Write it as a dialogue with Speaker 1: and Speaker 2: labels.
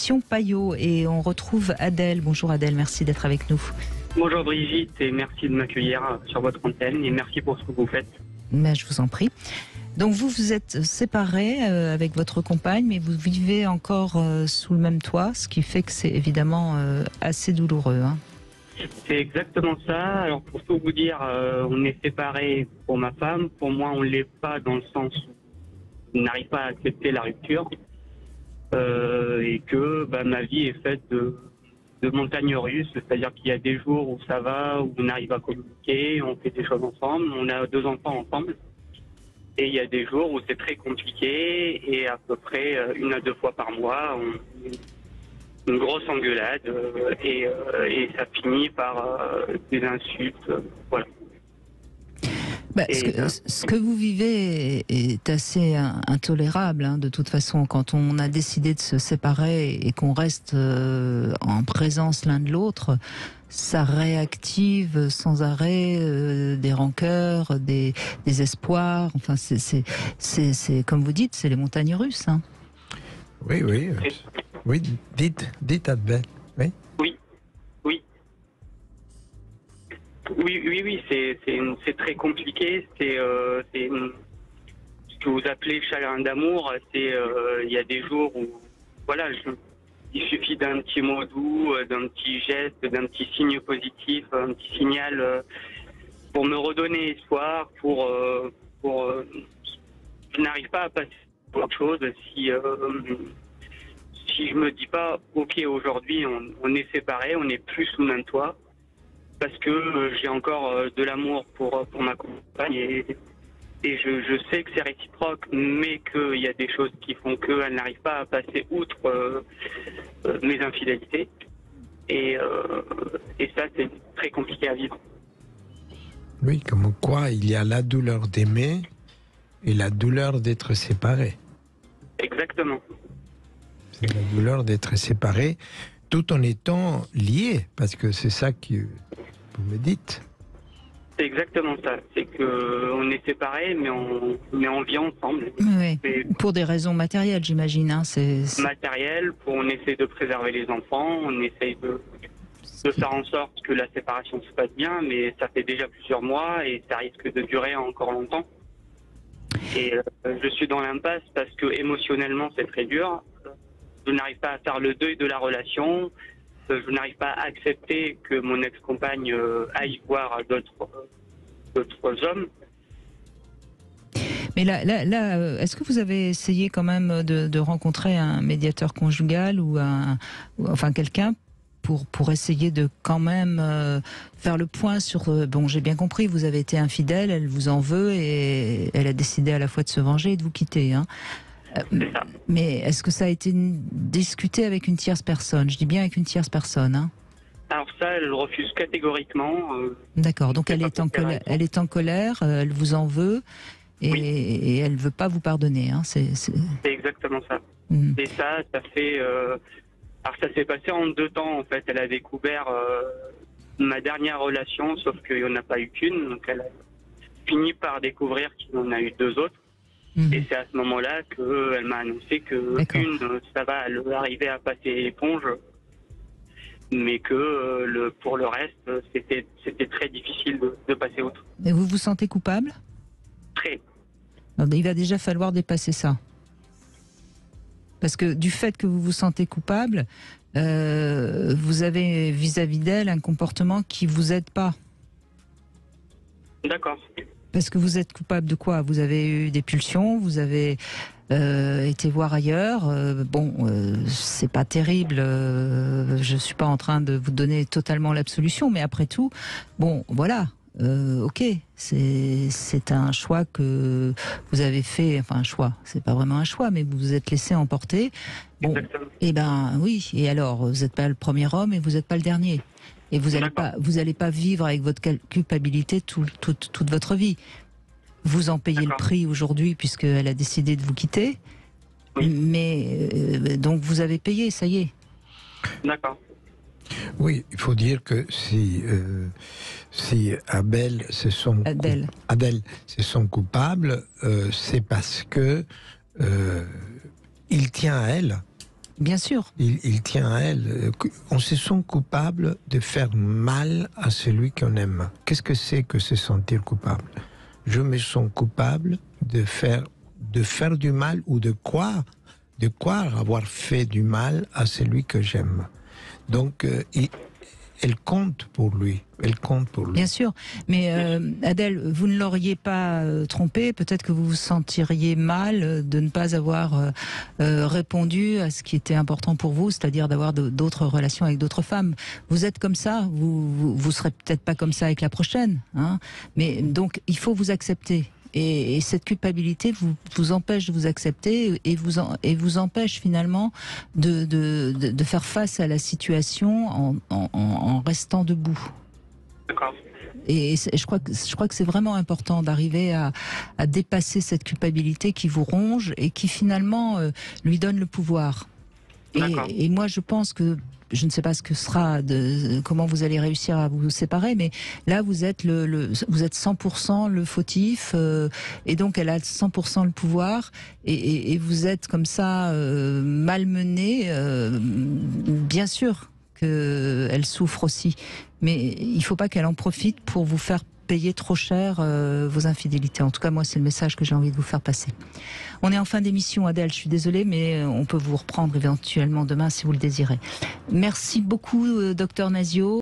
Speaker 1: éditions Payot. Et on retrouve Adèle. Bonjour Adèle, merci d'être avec nous.
Speaker 2: Bonjour Brigitte et merci de m'accueillir sur votre antenne et merci pour ce que vous faites.
Speaker 1: Mais je vous en prie. Donc vous êtes séparés avec votre compagne, mais vous vivez encore sous le même toit, ce qui fait que c'est évidemment assez douloureux. Hein.
Speaker 2: C'est exactement ça. Alors pour tout vous dire, on est séparés pour ma femme. Pour moi, on ne l'est pas dans le sens où on n'arrive pas à accepter la rupture et que ma vie est faite de montagnes russes. C'est-à-dire qu'il y a des jours où ça va, où on arrive à communiquer, on fait des choses ensemble, on a 2 enfants ensemble. Et il y a des jours où c'est très compliqué et à peu près 1 à 2 fois par mois, une grosse engueulade et ça finit par des insultes. Voilà.
Speaker 1: Ce que vous vivez est assez intolérable, hein, de toute façon. Quand on a décidé de se séparer et qu'on reste en présence l'un de l'autre, ça réactive sans arrêt des rancœurs, des espoirs. Enfin, c'est comme vous dites, c'est les montagnes russes. Hein.
Speaker 3: Oui. Oui, dites Adèle.
Speaker 2: Oui, c'est très compliqué. C'est ce que vous appelez chagrin d'amour. Il y a des jours où, voilà, il suffit d'un petit mot doux, d'un petit geste, d'un petit signe positif, un petit signal pour me redonner espoir, je n'arrive pas à passer à autre chose si je me dis pas, ok, aujourd'hui on est séparés, on n'est plus sous le même toit, parce que j'ai encore de l'amour pour ma compagne et je sais que c'est réciproque, mais qu'il y a des choses qui font qu'elle n'arrive pas à passer outre mes infidélités. Et ça, c'est très compliqué à vivre.
Speaker 3: Oui, comme quoi il y a la douleur d'aimer et la douleur d'être séparé.
Speaker 2: Exactement.
Speaker 3: C'est la douleur d'être séparé tout en étant lié, parce que c'est ça que vous me dites.
Speaker 2: C'est exactement ça. C'est qu'on est séparés, mais on vit ensemble.
Speaker 1: Oui. Pour des raisons matérielles, j'imagine. Hein.
Speaker 2: Matériel, on essaie de préserver les enfants, on essaie de faire en sorte que la séparation se passe bien, mais ça fait déjà plusieurs mois et ça risque de durer encore longtemps. Et je suis dans l'impasse parce que émotionnellement c'est très dur. Je n'arrive pas à faire le deuil de la relation. Je n'arrive pas à accepter que mon ex-compagne aille voir d'autres hommes.
Speaker 1: Mais là, est-ce que vous avez essayé quand même de rencontrer un médiateur conjugal ou enfin quelqu'un pour essayer de quand même faire le point sur... Bon, j'ai bien compris, vous avez été infidèle, elle vous en veut et elle a décidé à la fois de se venger et de vous quitter. Hein. Mais est-ce que ça a été discuté avec une tierce personne? Je dis bien avec une tierce personne. Hein.
Speaker 2: Alors ça, elle refuse catégoriquement.
Speaker 1: D'accord, donc elle est en colère, elle vous en veut et elle ne veut pas vous pardonner. Hein. C'est
Speaker 2: exactement ça. Et ça fait... Alors ça s'est passé en 2 temps en fait. Elle a découvert ma dernière relation, sauf qu'il n'y en a pas eu qu'une. Donc elle a fini par découvrir qu'il y en a eu 2 autres. Et c'est à ce moment-là qu'elle m'a annoncé que ça va, elle va arriver à passer l'éponge, mais que pour le reste, c'était très difficile de passer outre.
Speaker 1: Et vous vous sentez coupable?
Speaker 2: Très.
Speaker 1: Alors, il va déjà falloir dépasser ça. Parce que du fait que vous vous sentez coupable, vous avez vis-à-vis d'elle un comportement qui vous aide pas.
Speaker 2: D'accord.
Speaker 1: Parce que vous êtes coupable de quoi? Vous avez eu des pulsions, vous avez été voir ailleurs. C'est pas terrible. Je suis pas en train de vous donner totalement l'absolution, mais après tout, bon, voilà. Ok, c'est un choix que vous avez fait, enfin un choix, c'est pas vraiment un choix, mais vous vous êtes laissé emporter. Bon, et oui, et alors, vous n'êtes pas le premier homme et vous n'êtes pas le dernier. Et vous allez pas vivre avec votre culpabilité toute votre vie. Vous en payez le prix aujourd'hui puisqu'elle a décidé de vous quitter, mais donc vous avez payé, ça y est.
Speaker 2: D'accord.
Speaker 3: Oui, il faut dire que si Adèle se sent coupable, c'est parce que il tient à elle
Speaker 1: Bien sûr.
Speaker 3: Il tient à elle. On se sent coupable de faire mal à celui qu'on aime. Qu'est-ce que c'est que se sentir coupable? Je me sens coupable de faire du mal ou de croire avoir fait du mal à celui que j'aime. Donc, elle compte pour lui. Elle compte pour lui.
Speaker 1: Bien sûr. Mais Adèle, vous ne l'auriez pas trompé. Peut-être que vous vous sentiriez mal de ne pas avoir répondu à ce qui était important pour vous, c'est-à-dire d'avoir d'autres relations avec d'autres femmes. Vous êtes comme ça. Vous serez peut-être pas comme ça avec la prochaine. Hein, mais donc, il faut vous accepter. Et cette culpabilité vous empêche de vous accepter et vous empêche finalement de faire face à la situation en restant debout.
Speaker 2: D'accord.
Speaker 1: Et je crois que c'est vraiment important d'arriver à dépasser cette culpabilité qui vous ronge et qui finalement lui donne le pouvoir. Et moi, je pense que je ne sais pas ce que sera, comment vous allez réussir à vous séparer, mais là, vous êtes vous êtes 100% le fautif, et donc elle a 100% le pouvoir, et vous êtes comme ça malmené. Bien sûr qu'elle souffre aussi, mais il ne faut pas qu'elle en profite pour vous faire payer trop cher vos infidélités. En tout cas, moi, c'est le message que j'ai envie de vous faire passer. On est en fin d'émission, Adèle, je suis désolée, mais on peut vous reprendre éventuellement demain si vous le désirez. Merci beaucoup, docteur Nazio.